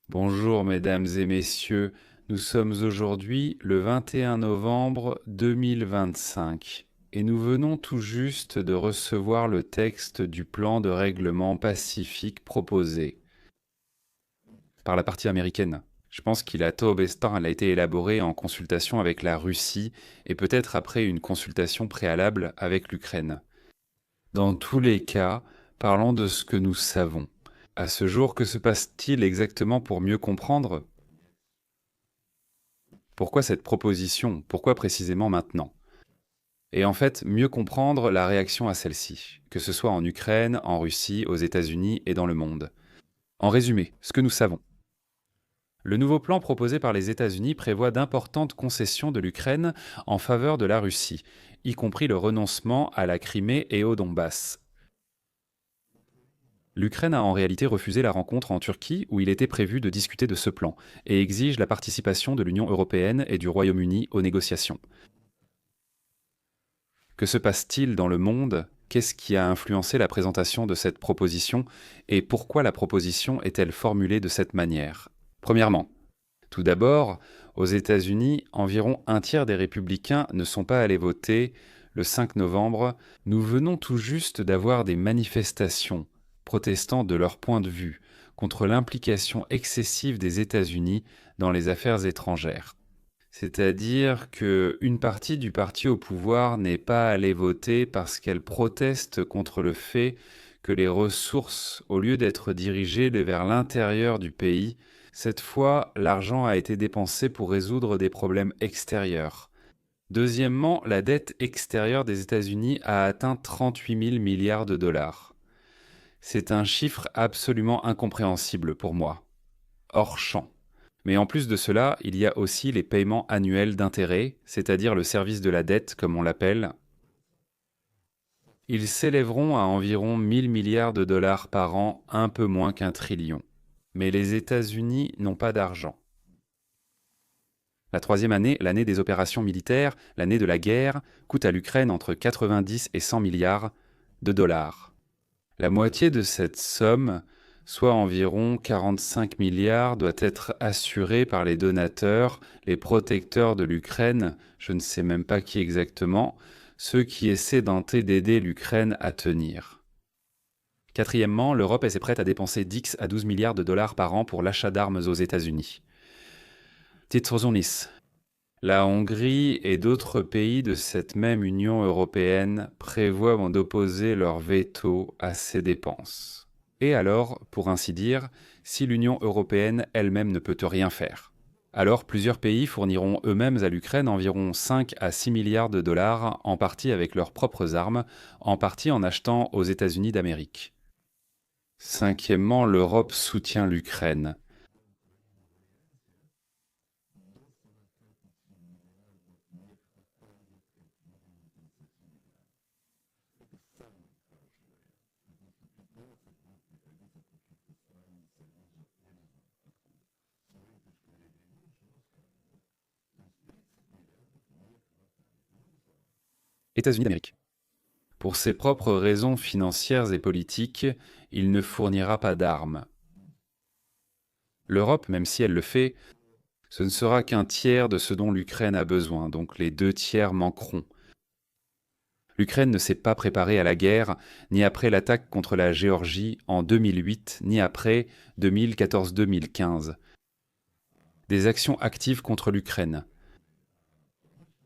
Bonjour mesdames et messieurs, nous sommes aujourd'hui le 21 novembre 2025 et nous venons tout juste de recevoir le texte du plan de règlement pacifique proposé par la partie américaine. Je pense qu'il a tôt bestin, elle a été élaborée en consultation avec la Russie et peut-être après une consultation préalable avec l'Ukraine. Dans tous les cas, parlons de ce que nous savons. À ce jour, que se passe-t-il exactement pour mieux comprendre? Pourquoi cette proposition? Pourquoi précisément maintenant? Et en fait, mieux comprendre la réaction à celle-ci, que ce soit en Ukraine, en Russie, aux États-Unis et dans le monde. En résumé, ce que nous savons. Le nouveau plan proposé par les États-Unis prévoit d'importantes concessions de l'Ukraine en faveur de la Russie, y compris le renoncement à la Crimée et au Donbass. L'Ukraine a en réalité refusé la rencontre en Turquie où il était prévu de discuter de ce plan et exige la participation de l'Union européenne et du Royaume-Uni aux négociations. Que se passe-t-il dans le monde? Qu'est-ce qui a influencé la présentation de cette proposition et pourquoi la proposition est-elle formulée de cette manière? Premièrement, tout d'abord, aux États-Unis, environ un tiers des républicains ne sont pas allés voter le 5 novembre. Nous venons tout juste d'avoir des manifestations protestant de leur point de vue contre l'implication excessive des États-Unis dans les affaires étrangères. C'est-à-dire qu'une partie du parti au pouvoir n'est pas allée voter parce qu'elle proteste contre le fait que les ressources, au lieu d'être dirigées vers l'intérieur du pays, cette fois, l'argent a été dépensé pour résoudre des problèmes extérieurs. Deuxièmement, la dette extérieure des États-Unis a atteint 38 000 milliards de dollars. C'est un chiffre absolument incompréhensible pour moi, hors champ. Mais en plus de cela, il y a aussi les paiements annuels d'intérêts, c'est-à-dire le service de la dette comme on l'appelle. Ils s'élèveront à environ 1000 milliards de dollars par an, un peu moins qu'un trillion. Mais les États-Unis n'ont pas d'argent. La troisième année, l'année des opérations militaires, l'année de la guerre, coûte à l'Ukraine entre 90 et 100 milliards de dollars. La moitié de cette somme, soit environ 45 milliards, doit être assurée par les donateurs, les protecteurs de l'Ukraine, je ne sais même pas qui exactement, ceux qui essaient d'aider l'Ukraine à tenir. Quatrièmement, l'Europe est prête à dépenser 10 à 12 milliards de dollars par an pour l'achat d'armes aux États-Unis. Titrounis. La Hongrie et d'autres pays de cette même Union européenne prévoient d'opposer leur veto à ces dépenses. Et alors, pour ainsi dire, si l'Union européenne elle-même ne peut rien faire? Alors plusieurs pays fourniront eux-mêmes à l'Ukraine environ 5 à 6 milliards de dollars, en partie avec leurs propres armes, en partie en achetant aux États-Unis d'Amérique. Cinquièmement, l'Europe soutient l'Ukraine. États-Unis d'Amérique. Pour ses propres raisons financières et politiques, il ne fournira pas d'armes. L'Europe, même si elle le fait, ce ne sera qu'un tiers de ce dont l'Ukraine a besoin, donc les 2 tiers manqueront. L'Ukraine ne s'est pas préparée à la guerre, ni après l'attaque contre la Géorgie en 2008, ni après 2014-2015. Des actions actives contre l'Ukraine.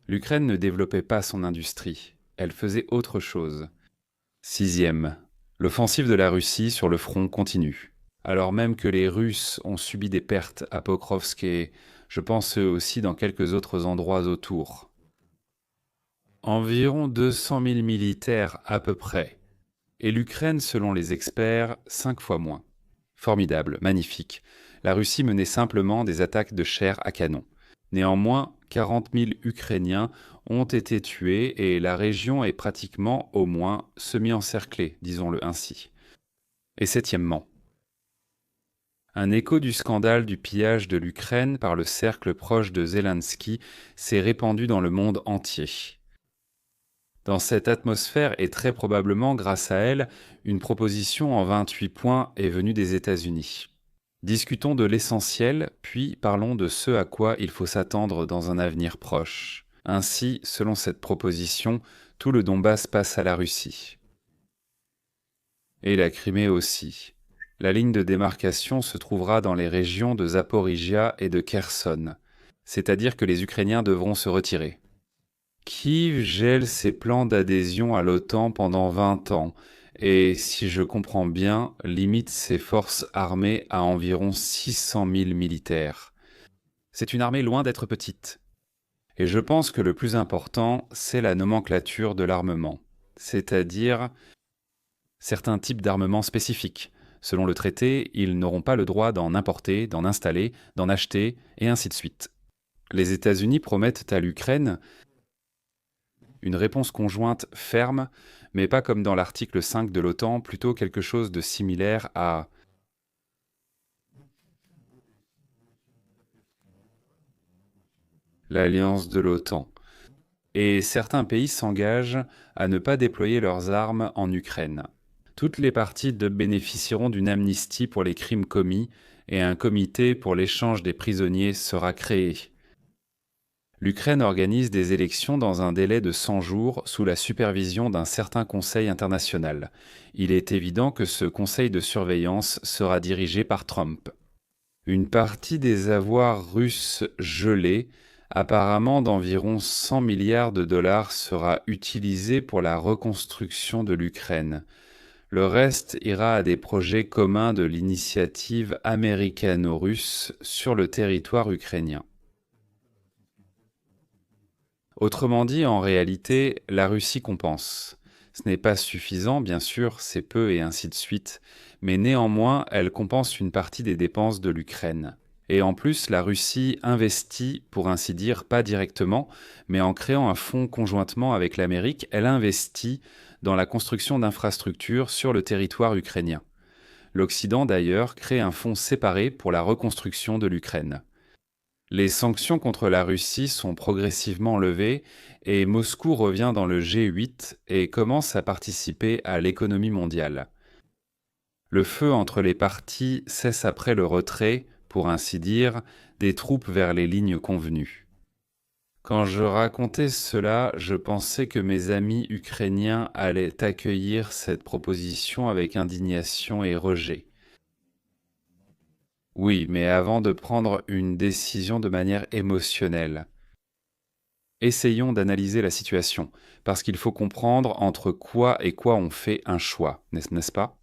L'Ukraine ne développait pas son industrie, elle faisait autre chose. Sixième, l'offensive de la Russie sur le front continue. Alors même que les Russes ont subi des pertes à Pokrovsk et, je pense eux aussi, dans quelques autres endroits autour. Environ 200 000 militaires à peu près. Et l'Ukraine, selon les experts, 5 fois moins. Formidable, magnifique. La Russie menait simplement des attaques de chair à canon. Néanmoins, 40 000 Ukrainiens ont été tués et la région est pratiquement, au moins, semi-encerclée, disons-le ainsi. Et septièmement, un écho du scandale du pillage de l'Ukraine par le cercle proche de Zelensky s'est répandu dans le monde entier. Dans cette atmosphère et très probablement grâce à elle, une proposition en 28 points est venue des États-Unis. Discutons de l'essentiel, puis parlons de ce à quoi il faut s'attendre dans un avenir proche. Ainsi, selon cette proposition, tout le Donbass passe à la Russie. Et la Crimée aussi. La ligne de démarcation se trouvera dans les régions de Zaporizhia et de Kherson, c'est-à-dire que les Ukrainiens devront se retirer. Kiev gèle ses plans d'adhésion à l'OTAN pendant 20 ans et, si je comprends bien, limite ses forces armées à environ 600 000 militaires. C'est une armée loin d'être petite. Et je pense que le plus important, c'est la nomenclature de l'armement, c'est-à-dire certains types d'armements spécifiques. Selon le traité, ils n'auront pas le droit d'en importer, d'en installer, d'en acheter, et ainsi de suite. Les États-Unis promettent à l'Ukraine une réponse conjointe ferme, mais pas comme dans l'article 5 de l'OTAN, plutôt quelque chose de similaire à l'alliance de l'OTAN. Et certains pays s'engagent à ne pas déployer leurs armes en Ukraine. Toutes les parties bénéficieront d'une amnistie pour les crimes commis et un comité pour l'échange des prisonniers sera créé. L'Ukraine organise des élections dans un délai de 100 jours sous la supervision d'un certain conseil international. Il est évident que ce conseil de surveillance sera dirigé par Trump. Une partie des avoirs russes gelés, apparemment d'environ 100 milliards de dollars, sera utilisée pour la reconstruction de l'Ukraine. Le reste ira à des projets communs de l'initiative américano-russe sur le territoire ukrainien. Autrement dit, en réalité, la Russie compense. Ce n'est pas suffisant, bien sûr, c'est peu et ainsi de suite, mais néanmoins, elle compense une partie des dépenses de l'Ukraine. Et en plus, la Russie investit, pour ainsi dire, pas directement, mais en créant un fonds conjointement avec l'Amérique, elle investit dans la construction d'infrastructures sur le territoire ukrainien. L'Occident, d'ailleurs, crée un fonds séparé pour la reconstruction de l'Ukraine. Les sanctions contre la Russie sont progressivement levées et Moscou revient dans le G8 et commence à participer à l'économie mondiale. Le feu entre les parties cesse après le retrait, pour ainsi dire, des troupes vers les lignes convenues. Quand je racontais cela, je pensais que mes amis ukrainiens allaient accueillir cette proposition avec indignation et rejet. Oui, mais avant de prendre une décision de manière émotionnelle. Essayons d'analyser la situation, parce qu'il faut comprendre entre quoi et quoi on fait un choix, n'est-ce pas?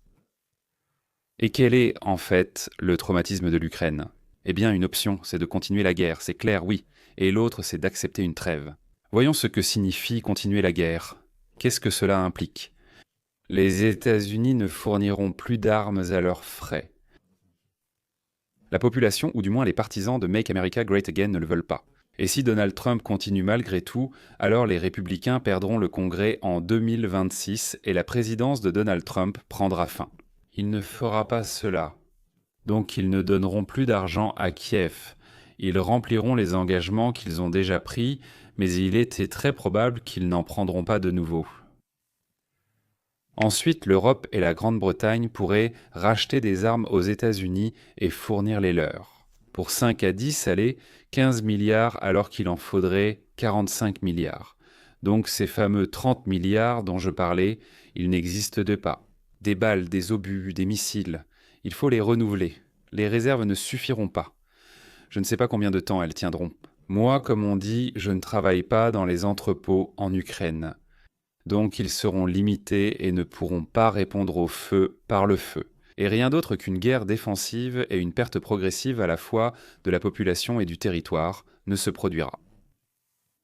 Et quel est, en fait, le traumatisme de l'Ukraine? Eh bien, une option, c'est de continuer la guerre, c'est clair, oui, et l'autre, c'est d'accepter une trêve. Voyons ce que signifie continuer la guerre. Qu'est-ce que cela implique? Les États-Unis ne fourniront plus d'armes à leurs frais. La population, ou du moins les partisans de Make America Great Again, ne le veulent pas. Et si Donald Trump continue malgré tout, alors les républicains perdront le Congrès en 2026 et la présidence de Donald Trump prendra fin. Il ne fera pas cela. Donc ils ne donneront plus d'argent à Kiev. Ils rempliront les engagements qu'ils ont déjà pris, mais il était très probable qu'ils n'en prendront pas de nouveau. Ensuite, l'Europe et la Grande-Bretagne pourraient racheter des armes aux États-Unis et fournir les leurs. Pour 5 à 10, allez, 15 milliards alors qu'il en faudrait 45 milliards. Donc ces fameux 30 milliards dont je parlais, ils n'existent pas. Des balles, des obus, des missiles, il faut les renouveler. Les réserves ne suffiront pas. Je ne sais pas combien de temps elles tiendront. Moi, comme on dit, je ne travaille pas dans les entrepôts en Ukraine. Donc ils seront limités et ne pourront pas répondre au feu par le feu. Et rien d'autre qu'une guerre défensive et une perte progressive à la fois de la population et du territoire ne se produira.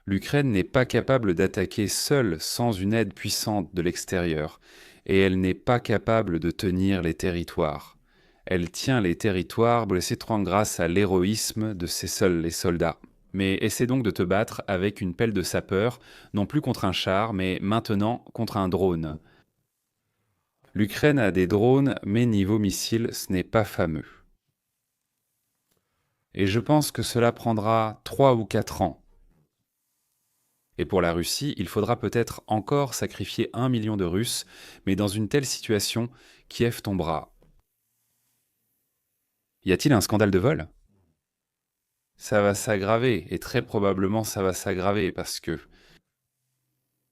L'Ukraine n'est pas capable d'attaquer seule sans une aide puissante de l'extérieur, et elle n'est pas capable de tenir les territoires. Elle tient les territoires grâce à l'héroïsme de ses seuls les soldats. Mais essaie donc de te battre avec une pelle de sapeur, non plus contre un char, mais maintenant contre un drone. L'Ukraine a des drones, mais niveau missile, ce n'est pas fameux. Et je pense que cela prendra 3 ou 4 ans. Et pour la Russie, il faudra peut-être encore sacrifier 1 million de Russes, mais dans une telle situation, Kiev tombera. Y a-t-il un scandale de vol? Ça va s'aggraver, et très probablement ça va s'aggraver, parce que...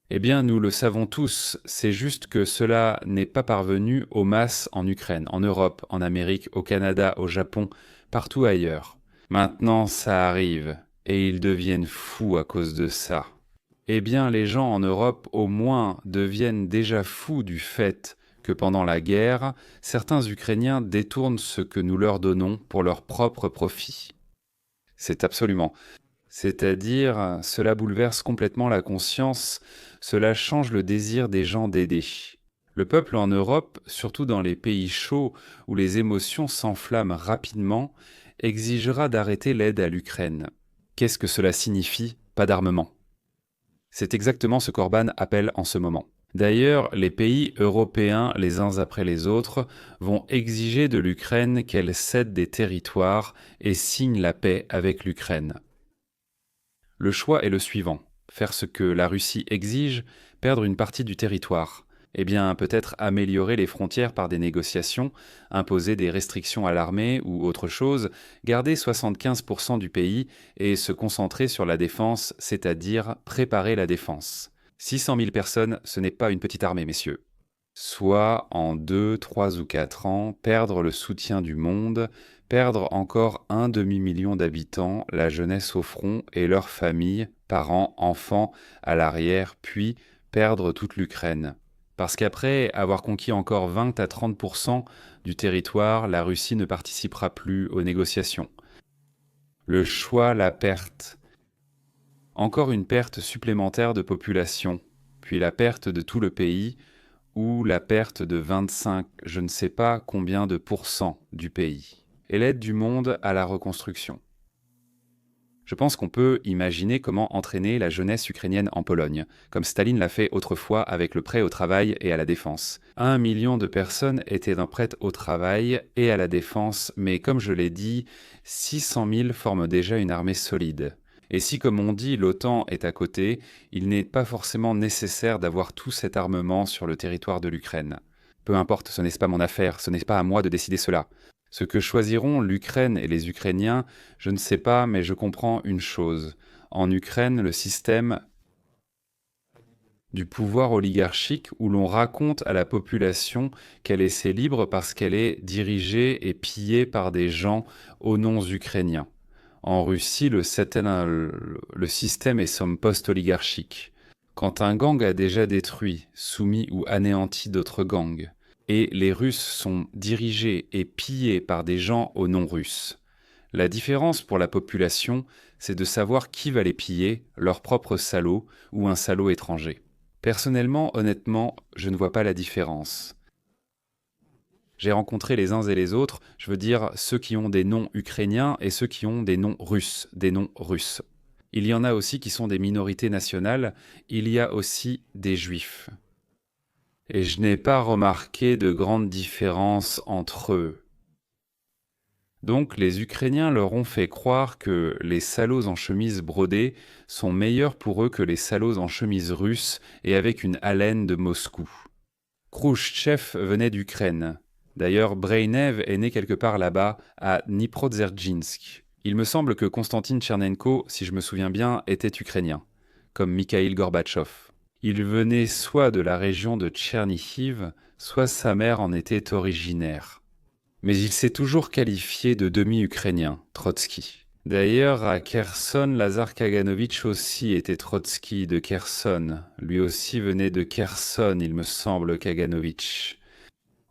Eh bien, nous le savons tous, c'est juste que cela n'est pas parvenu aux masses en Ukraine, en Europe, en Amérique, au Canada, au Japon, partout ailleurs. Maintenant, ça arrive, et ils deviennent fous à cause de ça. Eh bien, les gens en Europe, au moins, deviennent déjà fous du fait que pendant la guerre, certains Ukrainiens détournent ce que nous leur donnons pour leur propre profit. C'est absolument. C'est-à-dire, cela bouleverse complètement la conscience, cela change le désir des gens d'aider. Le peuple en Europe, surtout dans les pays chauds où les émotions s'enflamment rapidement, exigera d'arrêter l'aide à l'Ukraine. Qu'est-ce que cela signifie? Pas d'armement. C'est exactement ce qu'Orban appelle en ce moment. D'ailleurs, les pays européens, les uns après les autres, vont exiger de l'Ukraine qu'elle cède des territoires et signe la paix avec l'Ukraine. Le choix est le suivant. Faire ce que la Russie exige, perdre une partie du territoire. Eh bien, peut-être améliorer les frontières par des négociations, imposer des restrictions à l'armée ou autre chose, garder 75% du pays et se concentrer sur la défense, c'est-à-dire préparer la défense. 600 000 personnes, ce n'est pas une petite armée, messieurs. Soit en 2, 3 ou 4 ans, perdre le soutien du monde, perdre encore un demi-million d'habitants, la jeunesse au front et leurs familles, parents, enfants, à l'arrière, puis perdre toute l'Ukraine. Parce qu'après avoir conquis encore 20 à 30% du territoire, la Russie ne participera plus aux négociations. Le choix, la perte. Encore une perte supplémentaire de population, puis la perte de tout le pays, ou la perte de 25, je ne sais pas combien de pourcents du pays, et l'aide du monde à la reconstruction. Je pense qu'on peut imaginer comment entraîner la jeunesse ukrainienne en Pologne, comme Staline l'a fait autrefois avec le prêt au travail et à la défense. 1 million de personnes étaient prêtes au travail et à la défense, mais comme je l'ai dit, 600 000 forment déjà une armée solide. Et si, comme on dit, l'OTAN est à côté, il n'est pas forcément nécessaire d'avoir tout cet armement sur le territoire de l'Ukraine. Peu importe, ce n'est pas mon affaire, ce n'est pas à moi de décider cela. Ce que choisiront l'Ukraine et les Ukrainiens, je ne sais pas, mais je comprends une chose. En Ukraine, le système du pouvoir oligarchique où l'on raconte à la population qu'elle est assez libre parce qu'elle est dirigée et pillée par des gens aux noms ukrainiens. En Russie, le système est somme post-oligarchique. Quand un gang a déjà détruit, soumis ou anéanti d'autres gangs, et les Russes sont dirigés et pillés par des gens aux noms russes, la différence pour la population, c'est de savoir qui va les piller, leur propre salaud ou un salaud étranger. Personnellement, honnêtement, je ne vois pas la différence. J'ai rencontré les uns et les autres, je veux dire ceux qui ont des noms ukrainiens et ceux qui ont des noms russes, des noms russes. Il y en a aussi qui sont des minorités nationales, il y a aussi des juifs. Et je n'ai pas remarqué de grande différence entre eux. Donc les Ukrainiens leur ont fait croire que les salauds en chemise brodée sont meilleurs pour eux que les salauds en chemise russe et avec une haleine de Moscou. Khrouchtchev venait d'Ukraine. D'ailleurs, Breinev est né quelque part là-bas, à Dniprodzerzhinsk. Il me semble que Konstantin Tchernenko, si je me souviens bien, était ukrainien, comme Mikhail Gorbatchev. Il venait soit de la région de Tchernihiv, soit sa mère en était originaire. Mais il s'est toujours qualifié de demi-ukrainien, Trotsky. D'ailleurs, à Kherson, Lazar Kaganovitch aussi était Trotsky de Kherson. Lui aussi venait de Kherson, il me semble, Kaganovitch.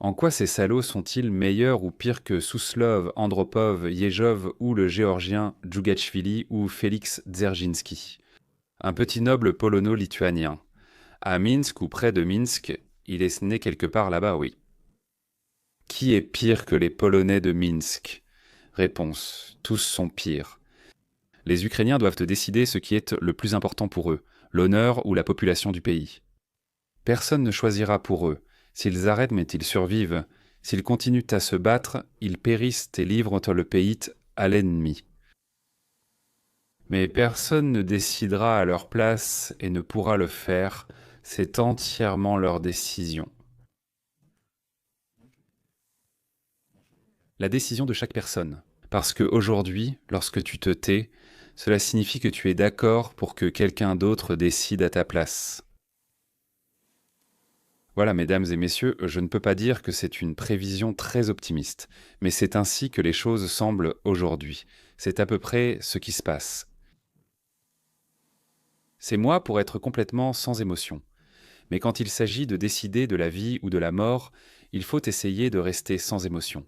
En quoi ces salauds sont-ils meilleurs ou pires que Souslov, Andropov, Yezhov ou le géorgien Djougachvili ou Félix Dzerzhinsky? Un petit noble polono-lituanien. À Minsk ou près de Minsk, il est né quelque part là-bas, oui. Qui est pire que les Polonais de Minsk? Réponse. Tous sont pires. Les Ukrainiens doivent décider ce qui est le plus important pour eux, l'honneur ou la population du pays. Personne ne choisira pour eux. S'ils arrêtent mais ils survivent. S'ils continuent à se battre, ils périssent et livrent le pays à l'ennemi. Mais personne ne décidera à leur place et ne pourra le faire. C'est entièrement leur décision. la décision de chaque personne. Parce qu'aujourd'hui, lorsque tu te tais, cela signifie que tu es d'accord pour que quelqu'un d'autre décide à ta place. Voilà, mesdames et messieurs, je ne peux pas dire que c'est une prévision très optimiste, mais c'est ainsi que les choses semblent aujourd'hui. C'est à peu près ce qui se passe. C'est moi pour être complètement sans émotion. Mais quand il s'agit de décider de la vie ou de la mort, il faut essayer de rester sans émotion.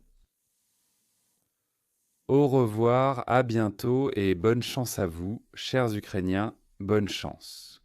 Au revoir, à bientôt et bonne chance à vous, chers Ukrainiens, bonne chance.